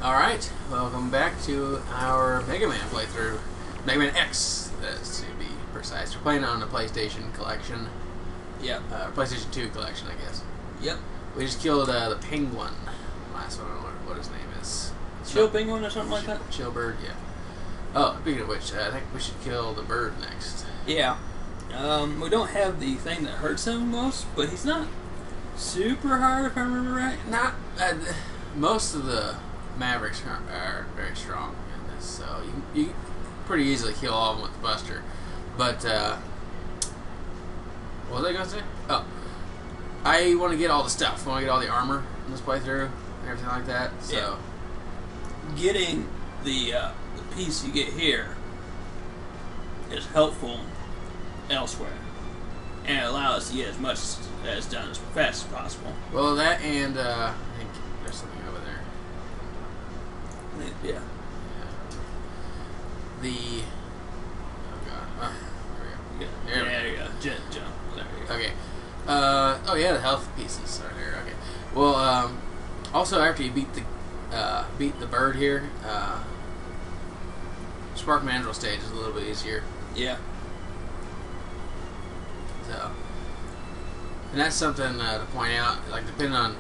Alright, welcome back to our Mega Man playthrough. Mega Man X, to be precise. We're playing on the PlayStation collection. Yep. PlayStation 2 collection, I guess. Yep. We just killed the penguin. Last one, I don't know what his name is. Chill penguin or something like that? Chill bird, yeah. Oh, speaking of which, I think we should kill the bird next. Yeah. We don't have the thing that hurts him most, but he's not super hard if I remember right. Not, most of the Mavericks are very strong in this, so you pretty easily kill all of them with the Buster. But, what was I going to say? Oh, I want to get all the stuff. I want to get all the armor in this playthrough and everything like that. So, yeah. Getting the piece you get here is helpful elsewhere, and it allows us to get as much as done as fast as possible. Well, that and I think there's something over there. Yeah. The oh god, there we go. There you go. Jump. There you go. Okay. Oh yeah, the health pieces are there. Okay. Well, also after you beat the bird here, Spark Mandril stage is a little bit easier. Yeah. So, and that's something to point out. Like, depending on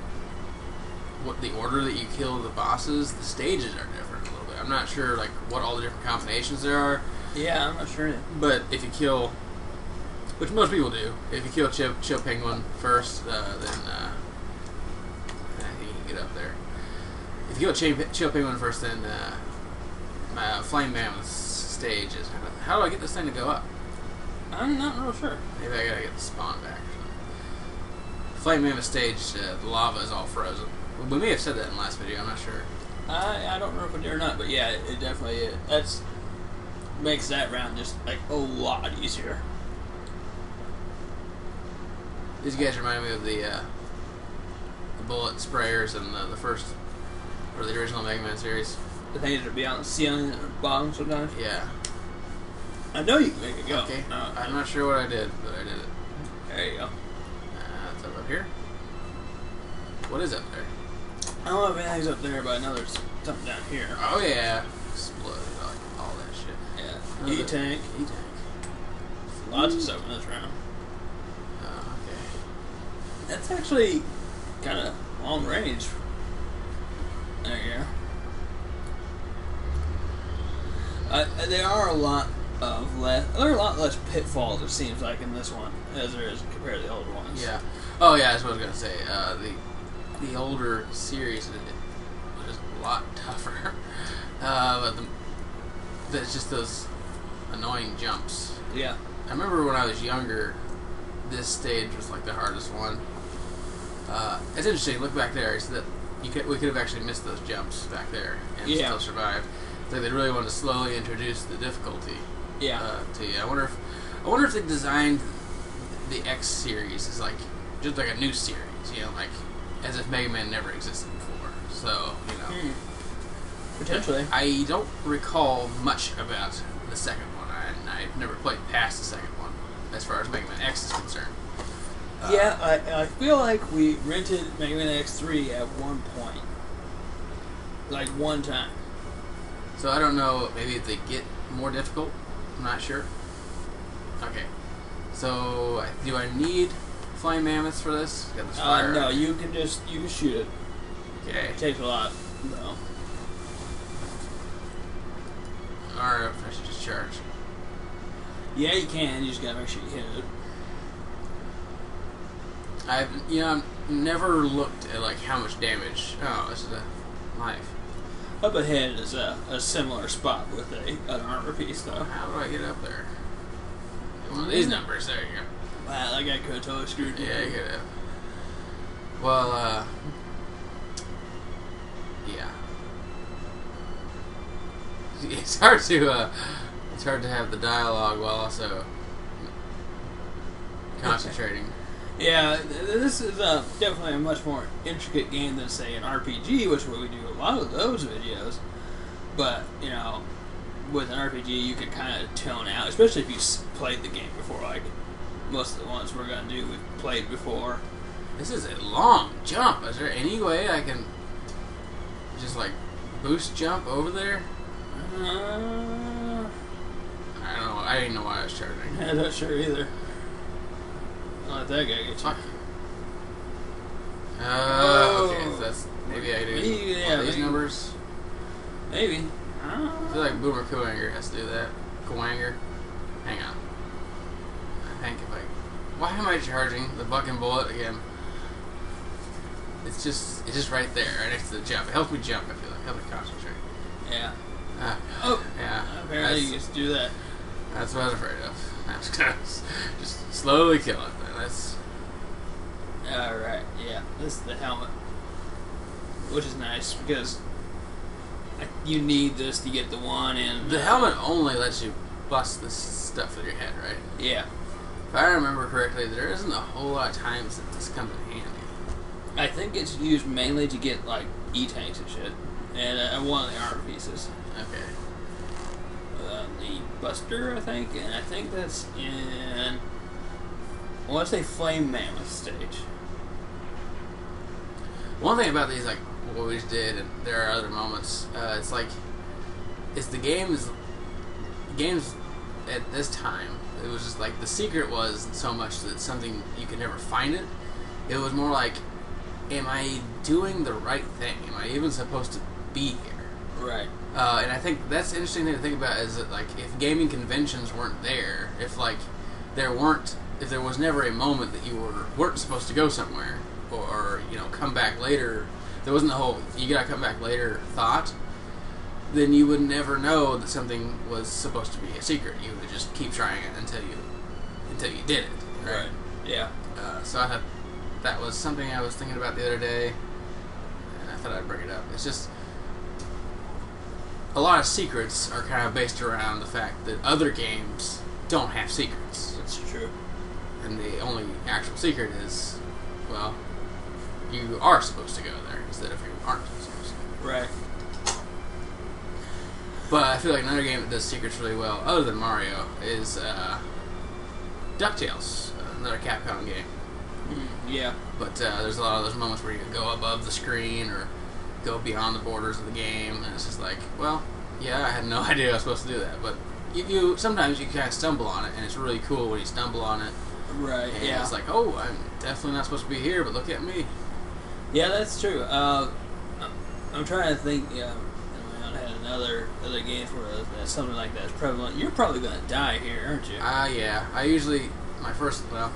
what the order that you kill the bosses, the stages are different a little bit. I'm not sure like what all the different combinations there are. Yeah, I'm not sure. But if you kill, which most people do, if you kill Chill Penguin first, then I think you can get up there. If you kill Chill Penguin first, then Flame Mammoth's stage is. How do I get this thing to go up? I'm not real sure. Maybe I gotta get the spawn back. Flame Mammoth stage, the lava is all frozen. We may have said that in the last video. I'm not sure. I don't know if we did or not, but yeah, it definitely is. That's makes that round just like a lot easier. These guys remind me of the bullet sprayers in the first, or the original Mega Man series. The things that would be on the ceiling and the bottom sometimes. Yeah. I know you can make it go. Okay. I'm not sure what I did, but I did it. There you go. It's up here. What is up there? I don't know if anything's up there, but I know there's something down here. Oh yeah. Explode, like all that shit. Yeah. E-tank. E-tank. Lots of stuff in this round. Okay. That's actually kind of long range. There you go. There are a lot less pitfalls, it seems like, in this one as there is compared to the older ones. Yeah. Oh yeah, that's what I was gonna say. The older series was just a lot tougher. But it's just those annoying jumps. Yeah. I remember when I was younger, this stage was like the hardest one. It's interesting. Look back there. So that we could have actually missed those jumps back there and still survived. It's like they really wanted to slowly introduce the difficulty. Yeah. To you. I wonder if they designed the X series as like just like a new series. You know, like as if Mega Man never existed before. So you know. Potentially. I don't recall much about the second one. I've never played past the second one, as far as Mega Man X is concerned. Yeah, I feel like we rented Mega Man X3 at one point. Like one time. So I don't know, maybe if they get more difficult? I'm not sure. Okay. So, do I need Flame Mammoths for this? Got this fire. No, you can shoot it. Okay. It takes a lot, though. Or if I should just charge. Yeah, you can. You just gotta make sure you hit it. I've never looked at like how much damage. Oh, this is a knife. Up ahead is a similar spot with an armor piece, though. How do I get up there? One of these numbers. There you go. Wow, that guy could have totally screwed you. Yeah, you could have. Well, yeah. It's hard to have the dialogue while also concentrating. Yeah, this is definitely a much more intricate game than, say, an RPG, which is what we do a lot of those videos. But, you know, with an RPG, you can kind of tone out, especially if you played the game before. Like, most of the ones we're going to do, we've played before. This is a long jump. Is there any way I can just, like, boost jump over there? Uh, I don't know. I didn't know why I was charging. I'm not sure either. I'll let that guy get you. Fuck you. Okay, so that's maybe I do these numbers. Maybe. I feel like Boomer Kuwanger has to do that. Kuwanger. Hang on. I think if I... Why am I charging the bucking bullet again? It's just right there, right next to the jump. It helps me jump, I feel like. It helps me concentrate. Yeah. Oh. Yeah. Apparently you just do that. That's what I was afraid of. I'm just gonna just slowly kill it. That's... Alright, yeah. This is the helmet. Which is nice, because you need this to get the one in. The helmet only lets you bust this stuff with your head, right? Yeah. If I remember correctly, there isn't a whole lot of times that this comes in handy. I think it's used mainly to get, like, E-tanks and shit. And one of the armor pieces. Okay. The Buster, I think. And I think that's in... I want to say Flame Mammoth stage. One thing about these, like, what we just did, and there are other moments, it's like... It's the games at this time, it was just like, the secret was so much that something, you could never find it. It was more like, am I doing the right thing? Am I even supposed to be here? Right. And I think that's the interesting thing to think about is that, like, if gaming conventions weren't there, if, like, if there was never a moment that you weren't supposed to go somewhere, or you know, come back later, there wasn't the whole, you gotta come back later thought, then you would never know that something was supposed to be a secret. You would just keep trying it until you did it. Right? Yeah. So I thought that was something I was thinking about the other day, and I thought I'd bring it up. It's just, a lot of secrets are kind of based around the fact that other games don't have secrets. That's true. And the only actual secret is, well, you are supposed to go there instead of you aren't supposed to. Right. But I feel like another game that does secrets really well, other than Mario, is DuckTales, another Capcom game. Yeah. But there's a lot of those moments where you can go above the screen or go beyond the borders of the game, and it's just like, well, yeah, I had no idea I was supposed to do that. But you sometimes you kind of stumble on it, and it's really cool when you stumble on it. Right. And yeah. it's like, oh, I'm definitely not supposed to be here, but look at me. Yeah, that's true. I'm trying to think. Yeah. I had other games where something like that's prevalent. You're probably going to die here, aren't you? Yeah. I usually my first life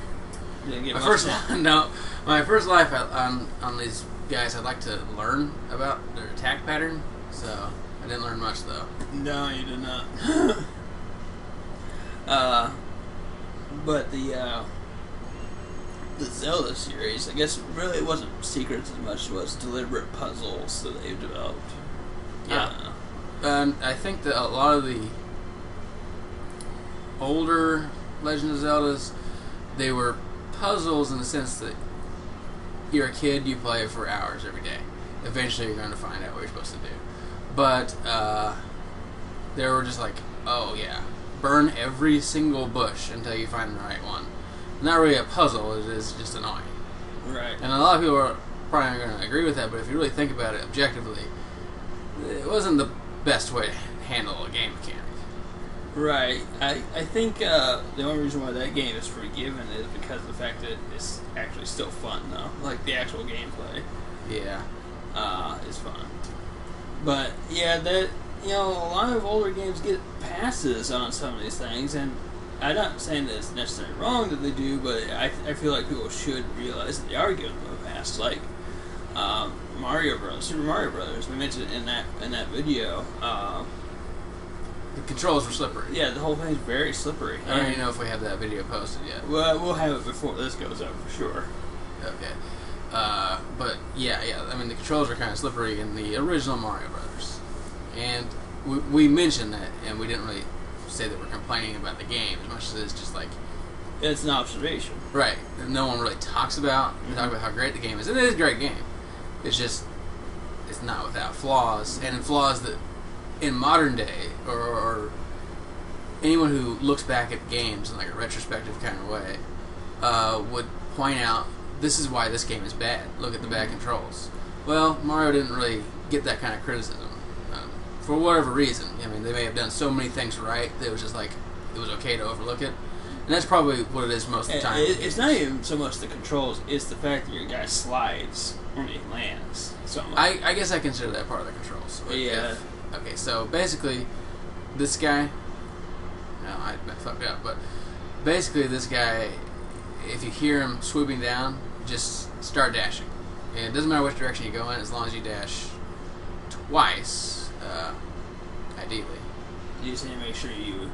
on these guys, I'd like to learn about their attack pattern. So I didn't learn much though. No, you did not. But the Zelda series, I guess, really it wasn't secrets as much as it was deliberate puzzles that they've developed. Yeah. I think that a lot of the older Legend of Zeldas, they were puzzles in the sense that you're a kid, you play it for hours every day. Eventually you're going to find out what you're supposed to do. But they were just like, oh yeah, burn every single bush until you find the right one. Not really a puzzle, it is just annoying. Right. And a lot of people are probably not going to agree with that, but if you really think about it objectively, it wasn't the best way to handle a game mechanic. Right. I think the only reason why that game is forgiven is because of the fact that it's actually still fun, though. Like, the actual gameplay. Yeah. Is fun. But, yeah, that, you know, a lot of older games get passes on some of these things, and I'm not saying that it's necessarily wrong that they do, but I feel like people should realize that they are giving them a pass. Like, Mario Bros. Super Mario Brothers. We mentioned it in that video. The controls were slippery. Yeah, the whole thing's very slippery. I don't even know if we have that video posted yet. Well, we'll have it before this goes up for sure. Okay. But yeah. I mean, the controls are kind of slippery in the original Mario Brothers, and we mentioned that, and we didn't really say that we're complaining about the game as much as it's just like it's an observation, right? That no one really talks about. We talk about how great the game is, and it is a great game. It's just it's not without flaws, and flaws that in modern day or anyone who looks back at games in like a retrospective kind of way would point out, this is why this game is bad. Look at the bad controls. Well, Mario didn't really get that kind of criticism. for whatever reason. I mean, they may have done so many things right that it was just like it was okay to overlook it, and that's probably what it is most of the time. It's not even so much the controls; it's the fact that your guy slides when he lands. So I guess I consider that part of the controls. Yeah. Okay, so basically, this guy. No, I fucked up, but basically, this guy, if you hear him swooping down, just start dashing. And it doesn't matter which direction you go in, as long as you dash twice, ideally. You just need to make sure you.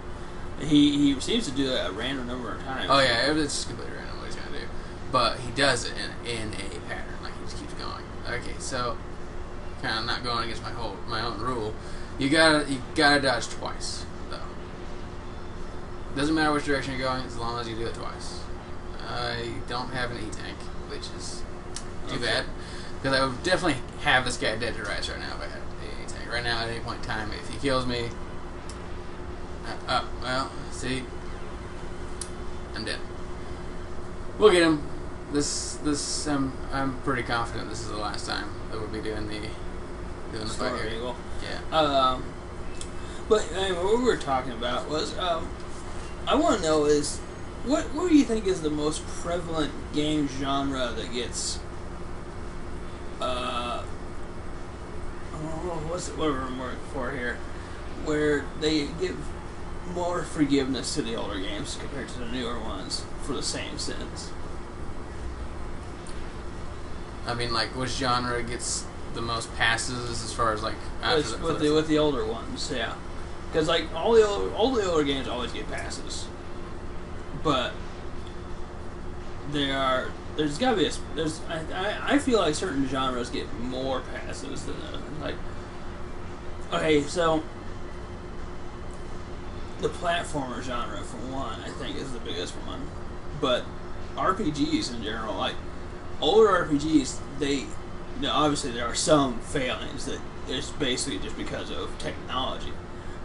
He seems to do that a random number of times. Oh yeah, it's completely random what he's gonna do, but he does it in a pattern. Like he just keeps going. Okay, so kind of not going against my own rule. You gotta dodge twice though. Doesn't matter which direction you're going, as long as you do it twice. I don't have an E-tank, which is too bad, because I would definitely have this guy dead to rights right now if I had an E-tank. Right now, at any point in time, if he kills me, well, see, I'm dead. We'll get him. I'm pretty confident this is the last time that we'll be doing the fight here. Eagle. Yeah. But anyway, what we were talking about was, I want to know is, what do you think is the most prevalent game genre that gets, what are we working for here, where they give more forgiveness to the older games compared to the newer ones for the same sins? I mean, like, which genre gets the most passes as far as like with the older ones, yeah. Because like all the older games always get passes, but there's got to be I feel like certain genres get more passes than others. Like, okay, so the platformer genre, for one, I think is the biggest one, but RPGs in general, like older RPGs, obviously there are some failings that it's basically just because of technology,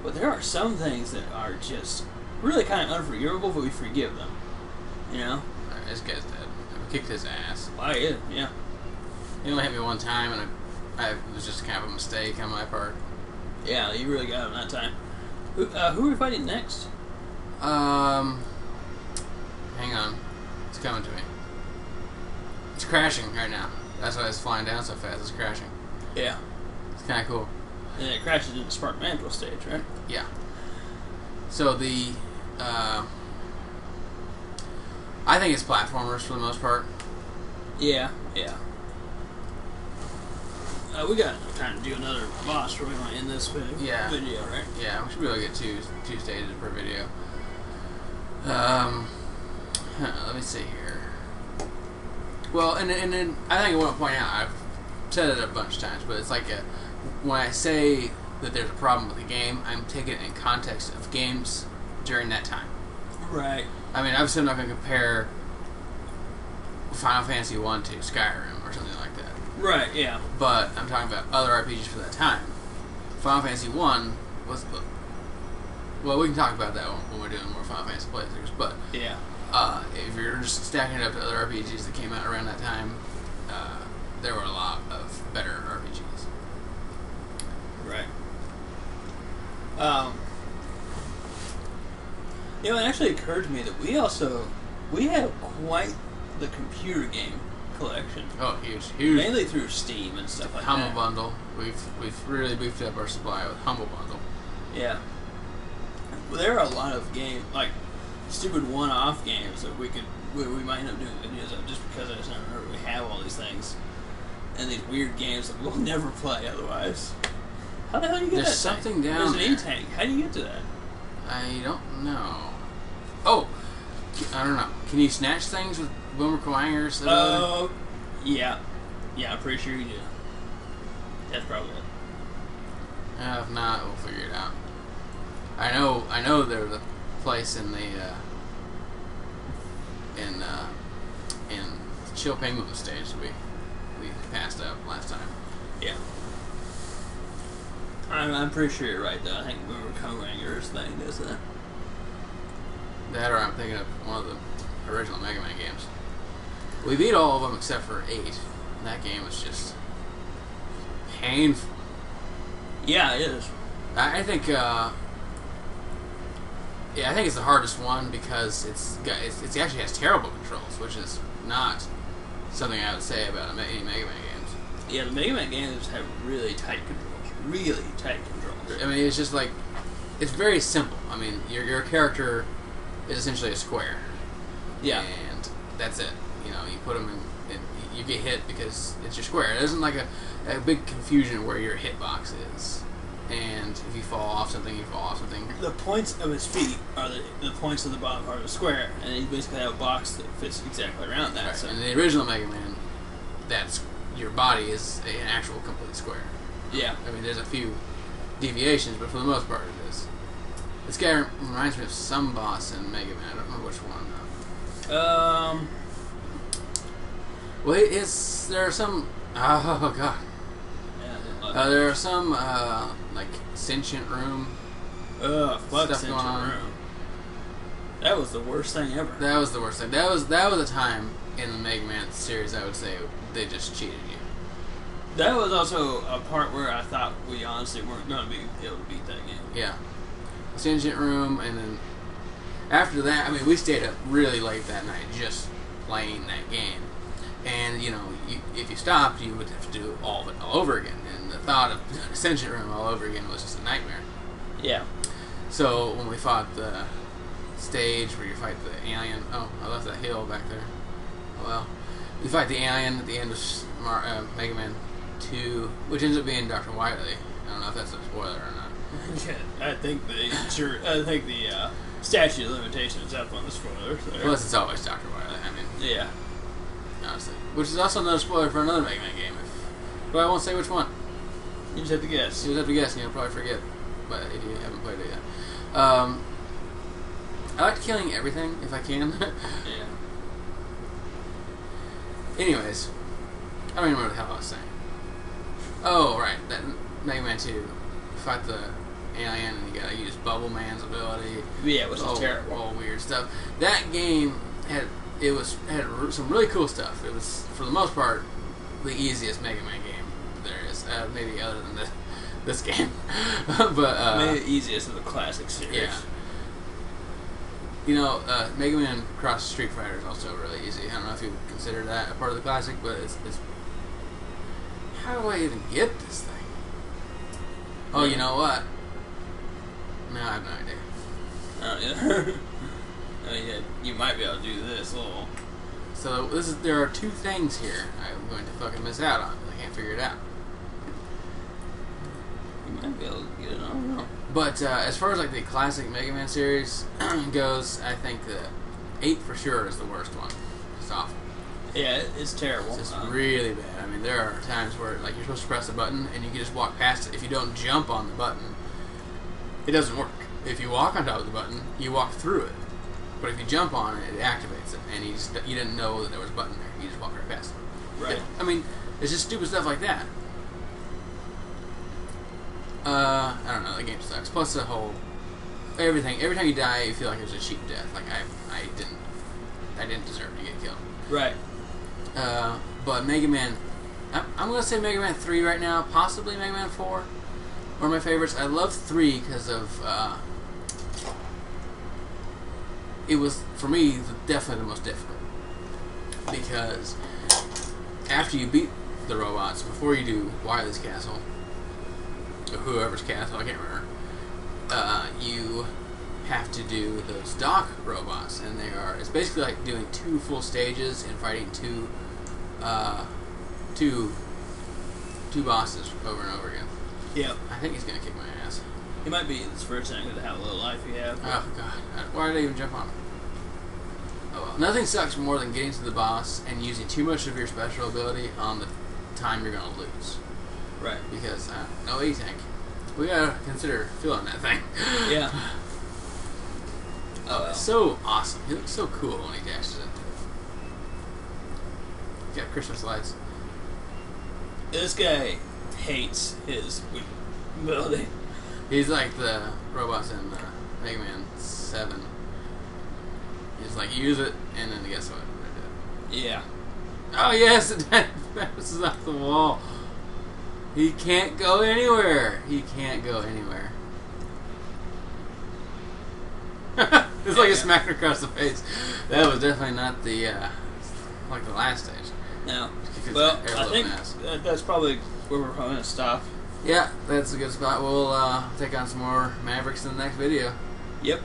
but there are some things that are just really kind of unforgivable, but we forgive them. You know? This guy's dead. I kicked his ass. Yeah. He only hit me one time, and it was just kind of a mistake on my part. Yeah, you really got him that time. Who are we fighting next? Hang on. It's coming to me. It's crashing right now. That's why it's flying down so fast. It's crashing. Yeah. It's kind of cool. And it crashes in the Spark Mandril stage, right? Yeah. So I think it's platformers for the most part. Yeah. We got time to do another boss before we want to end this video, right? Yeah, we should be able to get two stages per video. Let me see here. Well, and then I think I want to point out, I've said it a bunch of times, but it's like when I say that there's a problem with the game, I'm taking it in context of games during that time. Right. I mean, obviously I'm not going to compare Final Fantasy 1 to Skyrim or something like that. Right, yeah. But I'm talking about other RPGs for that time. Final Fantasy 1 was... Well, we can talk about that when we're doing more Final Fantasy playthroughs, but... Yeah. If you're just stacking it up to other RPGs that came out around that time, there were a lot of better RPGs. Right. It actually occurred to me that we have quite the computer game collection. Oh, huge. Mainly through Steam and stuff like that. Humble Bundle. We've really beefed up our supply with Humble Bundle. Yeah. Well, there are a lot of games, like stupid one-off games that we might end up doing videos of just because I just don't remember we have all these things. And these weird games that we'll never play otherwise. How the hell do you get There's that something thing? down There's an there. E-tank. How do you get to that? I don't know. Oh! I don't know. Can you snatch things with Boomer Coangers? Oh, yeah. Yeah, I'm pretty sure you do. That's probably it. If not, we'll figure it out. I know there's a place in the in Chill Penguin stage we passed up last time. Yeah. I'm pretty sure you're right though. I think Boomer Coanger's thing does that. That, or I'm thinking of one of the original Mega Man games. We beat all of them except for 8. And that game was just painful. Yeah, it is. I think. Yeah, I think it's the hardest one because it actually has terrible controls, which is not something I would say about any Mega Man games. Yeah, the Mega Man games have really tight controls. Really tight controls. I mean, it's just like it's very simple. I mean, your character is essentially a square. Yeah. And that's it. You know, you put them in, you get hit because it's your square. It isn't like a big confusion where your hitbox is. And if you fall off something, you fall off something. The points of his feet are the points of the bottom part of the square, and you basically have a box that fits exactly around that. Right. So. In the original Mega Man, that's your body is an actual complete square. Yeah. I mean, there's a few deviations, but for the most part, it is. This guy reminds me of some boss in Mega Man. I don't remember which one. Well, there are some. Oh god. Yeah, there are some like sentient room. Fuck stuff going on. Room. That was the worst thing ever. That was the worst thing. That was a time in the Mega Man series I would say they just cheated you. That was also a part where I thought we honestly weren't going to be able to beat that game. Yeah. Sentient room, and then after that, I mean, we stayed up really late that night just playing that game. And, you know, if you stopped, you would have to do all of it all over again. And the thought of doing a sentient room all over again was just a nightmare. Yeah. So when we fought the stage where you fight the alien... Oh, I left that hill back there. Oh, well. You fight the alien at the end of Mega Man 2, which ends up being Dr. Wily. I don't know if that's a spoiler or not. Yeah, I think the statute of limitations is up on the spoilers there. Plus, it's always Dr. Wily. I mean... Yeah. Honestly. Which is also another spoiler for another Mega Man game. But I won't say which one. You just have to guess. You just have to guess and you'll probably forget. But if you haven't played it yet. I like killing everything if I can. Yeah. Anyways. I don't even remember what the hell I was saying. Oh, right. That Mega Man 2. You fight the alien and you gotta use Bubble Man's ability. Yeah, which is terrible. All weird stuff. That game had some really cool stuff. It was, for the most part, the easiest Mega Man game there is. Maybe other than this game. But maybe the easiest of the classic series. Yeah. You know, Mega Man Cross Street Fighter is also really easy. I don't know if you would consider that a part of the classic, but it's how do I even get this thing? Oh, you know what? No, I have no idea. Oh, yeah. I mean, you might be able to do this little. So there are two things here I'm going to fucking miss out on. I can't figure it out. You might be able to get it. I don't know. But as far as like the classic Mega Man series goes, I think the 8 for sure is the worst one. It's awful. Yeah, it's terrible. It's just really bad. I mean, there are times where like you're supposed to press a button and you can just walk past it. If you don't jump on the button, it doesn't work. If you walk on top of the button, you walk through it. But if you jump on it, it activates it, and you didn't know that there was a button there. You just walk right past it. Right. I mean, it's just stupid stuff like that. I don't know. The game sucks. Plus the whole everything. Every time you die, you feel like it was a cheap death. Like I didn't deserve to get killed. Right. But Mega Man, I'm gonna say Mega Man 3 right now. Possibly Mega Man 4. One of my favorites. I love 3 because of it was, for me, definitely the most difficult. Because after you beat the robots, before you do Wily's castle, or whoever's castle, I can't remember, you have to do those dock robots, and it's basically like doing 2 full stages and fighting two bosses over and over again. Yeah. I think he's gonna kick my ass. It might be this first thing with how little life you have. Oh god, why did I even jump on him? Oh well. Nothing sucks more than getting to the boss and using too much of your special ability on the time you're gonna lose. Right. Because no E-Tank. We gotta consider filling that thing. Yeah. Oh, well. It's so awesome. He looks so cool when he dashes it. He's got Christmas lights. This guy hates his ability. He's like the robots in Mega Man 7. He's like, use it, and then guess what? I did. Yeah. Oh yes, it bounces off the wall. He can't go anywhere. He can't go anywhere. It's like a smack across the face. That was definitely not the like the last stage. No. Well, I think that's probably where we're going to stop. Yeah, that's a good spot. We'll take on some more Mavericks in the next video. Yep.